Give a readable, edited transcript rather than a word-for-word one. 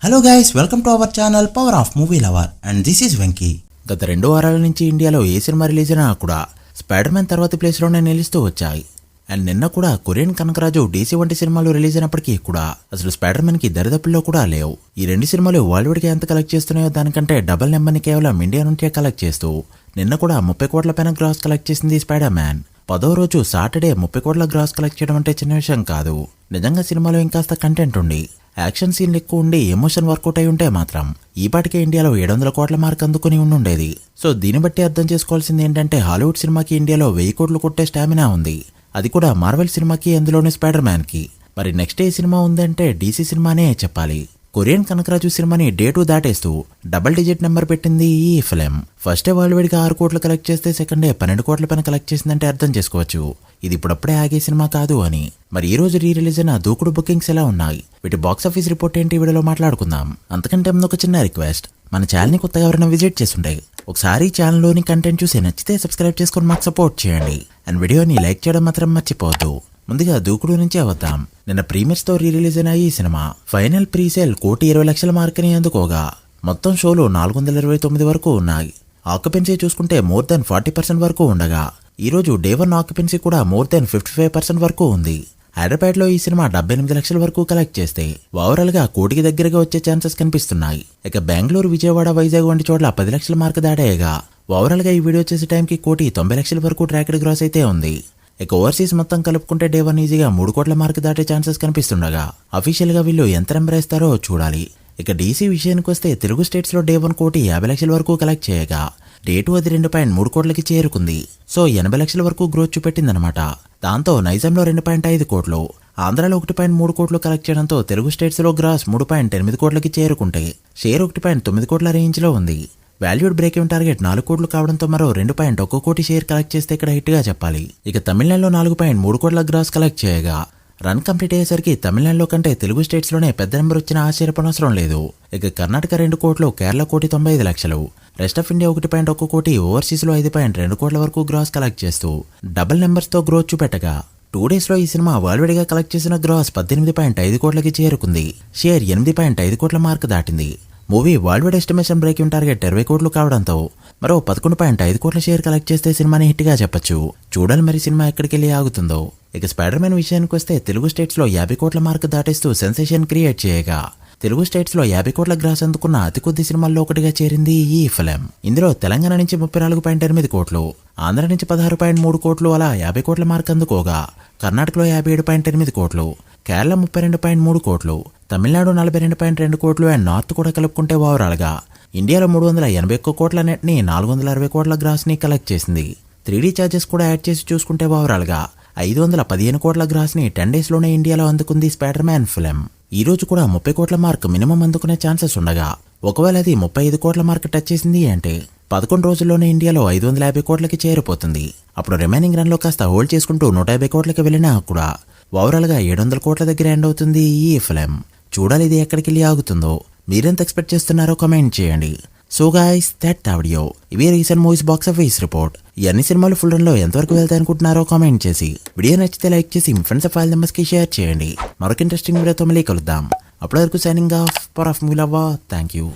Hello guys, welcome to our channel power of movie lover and this is Venky. గత 2 వారాల నుంచి ఇండియాలో ఏ cinema release అయినా కూడా స్పైడర్ మ్యాన్ తర్వాతి ప్లేస్లోనే నిలుస్తూ వచ్చాయి. అండ్ నిన్న కూడా కొరియన్ కనకరాజు డీసీ వంటి సినిమాలు రిలీజ్ అయినప్పటికీ కూడా అసలు స్పైడర్ మ్యాన్ కి దరిదాపుల్లో కూడా లేవు. ఈ 2 సినిమాలు వరల్డ్ గా ఎంత కలెక్ట్ చేస్తున్నాయో దానికంటే డబుల్ నెంబర్ని కేవలం ఇండియా నుంచే కలెక్ట్ చేస్తూ నిన్న కూడా 30 కోట్ల పైన గ్రాస్ కలెక్ట్ చేసింది స్పైడర్ మ్యాన్. 10వ రోజు సాటర్డే 30 కోట్ల గ్రాస్ కలెక్ట్ చేయడం అంటే చిన్న విషయం కాదు. నిజంగా సినిమాలో ఇంకాస్త కంటెంట్ ఉండి యాక్షన్ సీన్లు ఎక్కువ ఉండి ఎమోషన్ వర్కౌట్ అయి ఉంటే మాత్రం ఈ పాటికే ఇండియాలో 700 కోట్ల మార్క్ అందుకుని ఉండుండేది. సో దీన్ని బట్టి అర్థం చేసుకోవాల్సింది ఏంటంటే హాలీవుడ్ సినిమాకి ఇండియాలో 1000 కోట్లు కొట్టే స్టామినా ఉంది. అది కూడా మార్వెల్ సినిమాకి, అందులోనే స్పైడర్ మ్యాన్ కి. మరి నెక్స్ట్ ఏ సినిమా ఉందంటే డీసీ సినిమానే చెప్పాలి. కొరియన్ కనకరాజు సినిమాని డే 2 దాటేస్తూ డబుల్ డిజిట్ నెంబర్ పెట్టింది ఈ film. First day world wide గా 6 కోట్లు కలెక్ట్ చేస్తే సెకండ్ డే 12 కోట్ల పైన కలెక్ట్ చేసిందంటే అర్థం చేసుకోవచ్చు ఇది ఇప్పుడప్పుడే ఆగే సినిమా కాదు అని. మరి ఈ రోజు రీ రిలీజ్ అయిన దూకుడు బుకింగ్స్ ఎలా ఉన్నాయి, వీటి బాక్స్ ఆఫీస్ రిపోర్ట్ ఏంటి వీడియోలో మాట్లాడుకుందాం. అంతకంటే ముందు ఒక చిన్న రిక్వెస్ట్, మన ఛానల్ ని కొత్తగా ఎవరైనా విజిట్ చేస్తుంటే ఒకసారి ఛానల్ లోని కంటెంట్ చూసి నచ్చితే సబ్స్క్రైబ్ చేసుకొని మాకు సపోర్ట్ చేయండి. అండ్ వీడియోని లైక్ చేయడం మాత్రం మర్చిపోవద్దు. ముందుగా దూకుడు నుంచే వద్దాం. నిన్న ప్రీమియర్స్ తో రీ రిలీజ్ అయిన ఈ సినిమా ఫైనల్ ప్రీసేల్ 1,20,00,000 మార్క్ ని అందుకోగా మొత్తం షోలు 429 వరకు ఉన్నాయి. ఆక్యుపెన్సీ చూసుకుంటే మోర్ దాన్ 40% వరకు ఉండగా ఈ రోజు డే 1 ఆక్యుపెన్సీ కూడా మోర్ దాన్ 55% వరకు ఉంది. హైదరాబాద్ లో ఈ సినిమా 78 లక్షల వరకు కలెక్ట్ చేస్తే ఓవరాల్ గా 1 కోటికి దగ్గరగా వచ్చే ఛాన్సెస్ కనిపిస్తున్నాయి. ఇక బెంగళూరు, విజయవాడ, వైజాగ్ వంటి చోట్ల 10 లక్షల మార్క్ దాటాయగా ఓవరాల్ గా ఈ వీడియో చేసే టైంకి 1,90,00,000 వరకు ట్రాక్డ్ గ్రాస్ అయితే ఉంది. ఇక ఓవర్సీస్ మొత్తం కలుపుకుంటే డే 1 ఈజీగా 3 కోట్ల మార్క్ దాటే ఛాన్సెస్ కనిపిస్తుండగా అఫీషియల్ గా వీళ్ళు ఎంత నెంబర్ వేస్తారో చూడాలి. ఇక డీసీ విషయానికి వస్తే తెలుగు స్టేట్స్ లో డే 1 1,50,00,000 వరకు కలెక్ట్ చేయగా డే 2 అది 2.3 కోట్లకి చేరుకుంది. సో 80 లక్షల వరకు గ్రోత్ చూపెట్టిందనమాట. దాంతో నైజాంలో 2.5 కోట్లు, ఆంధ్రాలో 1.3 కోట్లు కలెక్ట్ చేయడంతో తెలుగు స్టేట్స్ లో గ్రాస్ 3.8 కోట్లకి చేరుకుంటే షేర్ 1.9 కోట్ల రేంజ్ లో ఉంది. వాల్యూడ్ బ్రేక్ ఈవెన్ టార్గెట్ 4 కోట్లు కావడంతో మరో 2.1 కోటి షేర్ కలెక్ట్ చేస్తే ఇక్కడ హిట్ గా చెప్పాలి. ఇక తమిళనాడులో 4.3 కోట్ల గ్రాస్ కలెక్ట్ చేయగా రన్ కంప్లీట్ అయ్యేసరికి తమిళనాడులో కంటే తెలుగు స్టేట్స్ లోనే పెద్ద నెంబర్ వచ్చిన ఆశ్చర్యపనవసరం లేదు. ఇక కర్ణాటక 2 కోట్లు, కేరళ 1,95,00,000, రెస్ట్ ఆఫ్ ఇండియా 1.1 కోటి, ఓవర్సీస్ లో 5.2 కోట్ల వరకు గ్రాస్ కలెక్ట్ చేస్తూ డబుల్ నెంబర్స్ తో గ్రోత్ చూపెట్టగా 2 డేస్ లో ఈ సినిమా వరల్డ్ గా కలెక్ట్ చేసిన గ్రాస్ 18.5 కోట్లకి చేరుకుంది. షేర్ 8.5 కోట్ల మార్క్ దాటింది. Movie world wide estimation break even target 20 కోట్లు కావడంతో మరో 11.5 కోట్ల షేర్ కలెక్ట్ చేస్తే సినిమాని హిట్ గా చెప్పొచ్చు. చూడాలి మరి సినిమా ఎక్కడికెళ్ళి ఆగుతుందో. ఇక స్పైడర్ మ్యాన్ విషయానికి వస్తే తెలుగు స్టేట్స్ లో 50 కోట్ల మార్క్ దాటేస్తూ సెన్సేషన్ క్రియేట్ చేయగా తెలుగు స్టేట్స్ లో 50 కోట్ల గ్రాస్ అందుకున్న అతి కొద్ది సినిమాల్లో ఒకటిగా చేరింది ఈ ఫిలిం. ఇందులో తెలంగాణ నుంచి 34.8 కోట్లు, ఆంధ్ర నుంచి 16.3 కోట్లు అలా 50 కోట్ల మార్క్ అందుకోగా కర్ణాటకలో 57.8 కోట్లు, కేరళ 32.3 కోట్లు, తమిళనాడు 42.2 కోట్లు అండ్ నార్త్ కూడా కలుపుకుంటే ఓవరాల్ గా ఇండియాలో 381 కోట్ల నెట్ ని 460 కోట్ల గ్రాస్ ని కలెక్ట్ చేసింది. 3D ఛార్జెస్ కూడా యాడ్ చేసి చూసుకుంటే ఓవరాల్ గా 515 కోట్ల గ్రాస్ ని 10 డేస్ లోనే ఇండియాలో అందుకుంది స్పైడర్ మ్యాన్ ఫిలిం. ఈ రోజు కూడా 30 కోట్ల మార్క్ మినిమం అందుకునే ఛాన్సెస్ ఉండగా ఒకవేళ అది 35 కోట్ల మార్క్ టచ్ చేసింది అంటే 11 రోజుల్లోనే ఇండియాలో 550 కోట్లకి చేరిపోతుంది. అప్పుడు రిమైనింగ్ రన్ లో కాస్త హోల్డ్ చేసుకుంటూ 150 కోట్లకి వెళ్ళినా కూడా ఓవరాల్ గా 700 కోట్ల దగ్గర ఎండ్ అవుతుంది ఈ ఫిలిం. చూడాలి ఇది ఎక్కడికెళ్ళి ఆగుతుందో. మీరెంత ఎక్స్పెక్ట్ చేస్తున్నారో కామెంట్ చేయండి. So guys, that video. ఇవే recent movies box office report. ఈ అన్ని సినిమాలు ఫుల్ రన్ లో ఎంతవరకు వెళ్తాయి అనుకుంటున్నారో కామెంట్ చేసి వీడియో నచ్చితే లైక్ చేసి మీ ఫ్రెండ్స్ ఫైల్ నెంబర్స్ కి షేర్ చేయండి. మరొక ఇంట్రెస్టింగ్ వీడియోతో మళ్ళీ కలుద్దాం. అప్పటి వరకు signing off, power of movie lover. Thank you.